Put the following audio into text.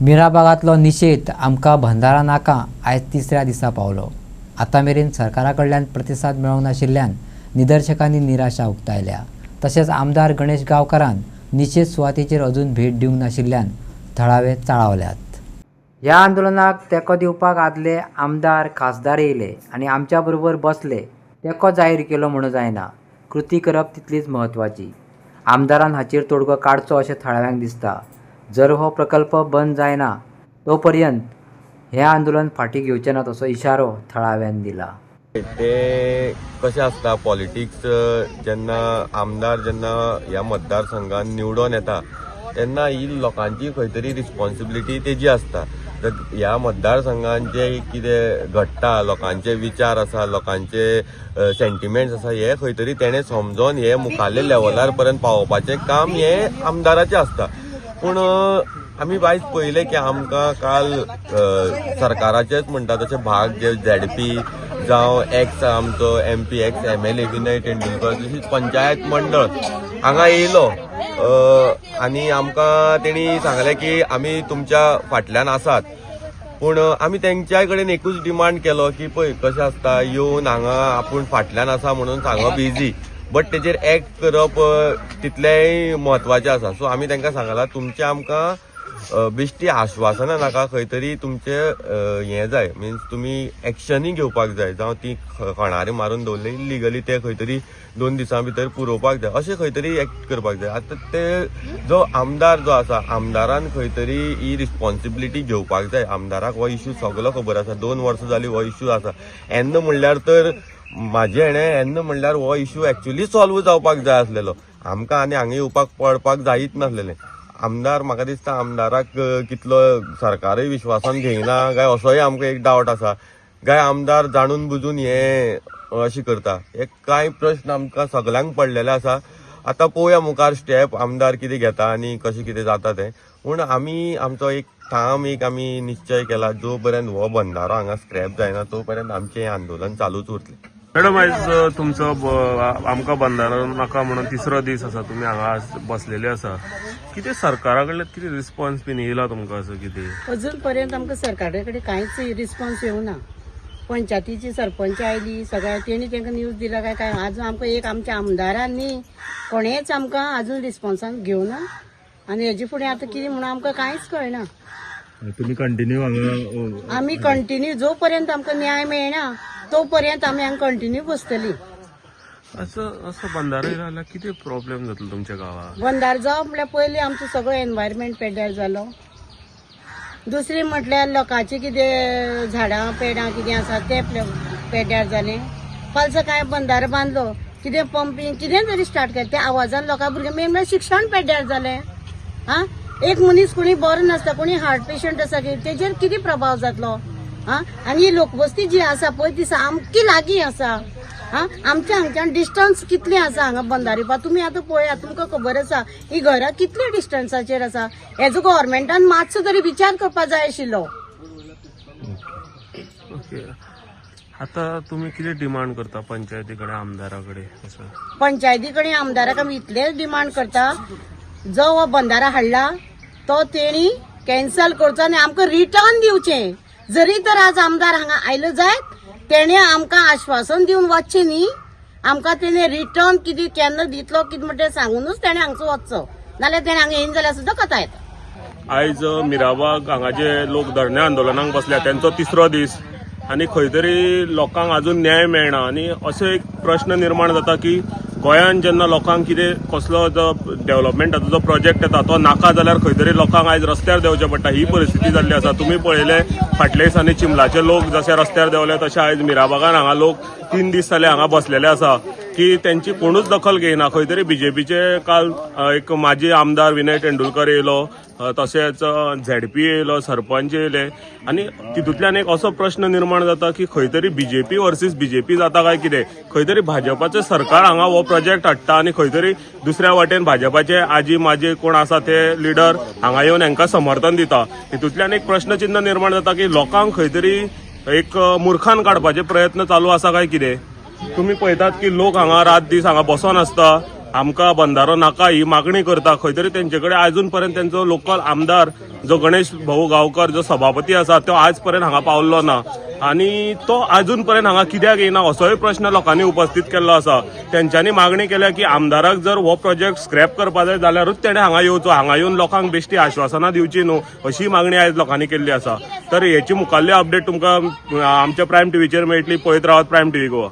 मीरा भागातलो निशेध आमकां बंधारा नाका आयज तिसऱ्या दिसा पावलो। आतां मेरेन सरकारा कडल्यान प्रतिसाद मेळोंक नाशिल्ल्यान निदर्शकांनी निराशा उक्तायल्या। तशेंच आमदार गणेश गांवकारान निशेध सुवातेचेर अजून भेट दिवंक नाशिल्ल्यान थळावे चाळावल्यात। ह्या आंदोलनाक तेंको दिवपाक आदले आमदार खासदार येयले आनी आमच्या बरोबर बसले। तेंको जाहीर केलो म्हणून जायना, कृती करप तितलीच म्हत्वाची। आमदारान हाचेर तोडगो काडचो अशें थळाव्यांक दिसता। जर हो प्रकल्प बंद जायना तो पर्यंत हे आंदोलन फाटी घेवचें ना तसो इशारो थळाव्यान दिला। ते कशें आसता पॉलिटिक्स जेन्ना आमदार जेन्ना ह्या मतदारसंघात निवडून येता तेन्ना ही लोकांची खंय तरी रिस्पॉन्सिबिलिटी तेजी आसता। ह्या मतदारसंघात जे कितें घडटा, लोकांचे विचार आसा, लोकांचे सेंटिमेंट्स आसा, हे खंय तरी तेणें समजून हे मुखाल्ले लेवलार पर्यंत पावोवपाचें काम हे आमदाराचें आसता। पूण आमी आयज पळयलें की आमकां काल सरकाराचेच म्हणटा तशे भाग जे ZP जावं एक्स आमचो MP x MLA Vinay Tendulkar तशीच पंचायत मंडळ हांगा येयलो आनी आमकां तेणी सांगलें की आमी तुमच्या फाटल्यान आसात। पूण आमी तेंच्या कडेन एकूच डिमांड केलो की पळय कशें आसता, येवन हांगा आपूण फाटल्यान आसा म्हणून सांगप इजी, बट तेजेर एक्ट करप तितलेंय म्हत्वाचें आसा। सो आमी तांकां सांगलां तुमचें आमकां बेश्टी आश्वासनां नाका, खंय तरी तुमचें हें जाय, मिन्स तुमी एक्शनूय घेवपाक जाय। जावं ती खणारी मारून दवरली इलिगली ते खंय तरी 2 दिसां भितर पुरोवपाक जाय, अशें खंय तरी एक्ट करपाक जाय। आतां ते जो आमदार जो आसा, आमदारान खंय तरी ही रिस्पॉन्सिबिलिटी घेवपाक जाय। आमदाराक हो इश्यू सगळो खबर आसा, 2 वर्सां जालीं हो इश्यू आसा। येन्ना म्हणल्यार तर म्हाजे येन्ना म्हणल्यार हो इश्यू एक्चुअली सॉल्व जावपाक जाय आसलेलो, आमकां आनी हांगा येवपाक पडपाक जायच नासलेलें। आमदार म्हाका दिसता आमदाराक कितलो सरकारूय विश्वासान घेयना काय असोय आमकां एक डावट आसा, काय आमदार जाणून बुजून हे अशें करता, हे कांय प्रश्न आमकां सगळ्यांक पडलेले आसा। आतां पळोवया मुखार स्टेप आमदार कितें घेता आनी कशें कितें जाता तें। पूण आमी आमचो एक ठाम आमी निश्चय केला, जो पर्यंत हो बंधारो हांगा स्क्रॅप जायना तो पर्यंत आमचें आंदोलन चालूच उरतलें। मॅडम, आयज तुमचो आमकां बंधारो नाका म्हणून तिसरो दीस आसा, तुमी हांगा बसलेले आसा। कितें सरकारा कडल्यान कितें रिस्पॉन्स बीन येयला तुमकां असो कितें? अजून पर्यंत आमकां सरकारा कडेन कांयच रिस्पॉन्स येवना। पंचायतीची सरपंच आयली, सगळ्या तेणी तांकां न्यूज दिला काय आजून आमकां एक आमच्या आमदारांनी कोणेच आमकां आजून रिस्पॉन्सान घेवना आनी हेजे फुडें आतां कितें म्हणून आमकां कांयच कळना। तुमी कंटिन्यू हांगा? आमी कंटिन्यू जो पर्यंत आमकां न्याय मेळना तो पर्यंत आमी हांगा कंटिन्यू बसतली। असो बंधारो जाल्यार कितें प्रॉब्लेम जातलो तुमच्या गांवांत? बंधार जावप म्हळ्यार पयलीं आमचो सगळो एनवायरमेंट पेड्ड्यार जालो। दुसरी म्हटल्यार लोकांची कितें झाडां पेडां कितें आसा ते पेड्ड्यार जालें। फालसा कांय बंधारो बांदलो, कितें पंपींग कितें तरी स्टार्ट केलें, त्या आवाजान लोकां भुरगें मेन म्हळ्यार शिक्षण पेड्ड्यार जालें। एक मनीस कोणी बरो नासता, कोणी हार्ट पेशंट आसा की तेजेर कितें प्रभाव जातलो? आनी ही लोकवस्ती जी आसा पळय ती सामकी लागीं आसा। आमच्या हांगच्यान डिस्टन्स कितलें आसा हांगा बंधारे तुमी आतां पळयात, तुमकां खबर आसा ही घरां कितल्या डिस्टन्साचेर आसा। हेजो गव्हर्मेंटान मातसो तरी विचार करपाक जाय आशिल्लो। ओके, आतां तुमी कितें डिमांड करता पंचायती कडेन, आमदारा कडेन? पंचायती कडेन आमदाराक आमी इतलेंच डिमांड करता, जो हो बंधारा हाडला तो तेणी कॅन्सल करचो आनी आमकां रिटर्न दिवचें। जरी तर आज आमदार हांगा आयलो जायत तेणे आमकां आश्वासन दिवन वचचें न्ही, आमकां तेणे रिटर्न कितें केन्ना दितलो कितें म्हणटा तें सांगूनच तेणे हांगचो वचचो, नाल्यार तेणे हांगा येयन जाल्यार सुद्दां कथा येता। आयज मिराबाग हांगा जे लोक धरणे आंदोलनाक बसल्या त्यांचो तिसरो दीस आनी खंय तरी लोकांक अजून न्याय मेळना आनी असो एक प्रश्न निर्माण जाता की गोंयांत जेन्ना लोकांक कितें कसलो जो डेव्हलपमेंटाचो जो प्रोजेक्ट येता तो नाका जाल्यार खंय तरी लोकांक आयज रस्त्यार देंवचें पडटा, ही परिस्थिती जाल्ली आसा। तुमी पळयलें फाटल्या दिसांनी चिंबलाचे लोक जशे रस्त्यार देंवले तशे आयज मिराबागान हांगा लोक 3 दीस जाले हांगा बसलेले आसा की त्यांची कोणूच दखल घेयना। खंय तरी BJPचे काल एक माजी आमदार विनय तेंडुलकर येयलो, तशेंच ZP येयलो, सरपंच येयले आनी तितूंतल्यान एक असो प्रश्न निर्माण जाता की खंय तरी BJP वर्सीस BJP जाता काय कितें? खंय तरी भाजपाचें सरकार हांगा हो प्रोजेक्ट हाडटा आनी खंय तरी दुसऱ्या वाटेन भाजपाचे आजी माजी कोण आसा ते लिडर हांगा येवन हांकां समर्थन दिता। तितूंतल्यान एक प्रश्नचिन्ह निर्माण जाता की लोकांक खंय तरी एक मुर्खान काडपाचे प्रयत्न चालू आसा काय कितें? तुम्ही पळयतात की लोक हांगा रात दीस हांगा बसोन आसता, आमकां बंधारो नाका ही मागणी करता. खंय तरी तेंचे कडेन आजून पर्यंत तेंचो लोकल आमदार जो गणेश भाऊ गांवकर जो सभापती आसा तो आज पर्यंत हांगा पावल्लो ना आनी तो आजून पर्यंत हांगा कित्याक येना असोय प्रश्न लोकांनी उपस्थित केल्लो आसा. तेंच्यांनी मागणी केल्या की आमदाराक जर हो प्रोजेक्ट स्क्रॅप करपा जाय जाल्यारूच तेणें हांगा येवचो, हांगा येवन लोकांक बेश्टी आश्वासनां दिवची न्हू अशी मागणी आयज लोकांनी केल्ली आसा. तर हेची मुखाल्ली अपडेट तुमकां आमच्या प्रायम टीव्हीचेर मेळटली. पळयत रावात प्रायम टीव्ही गोवा.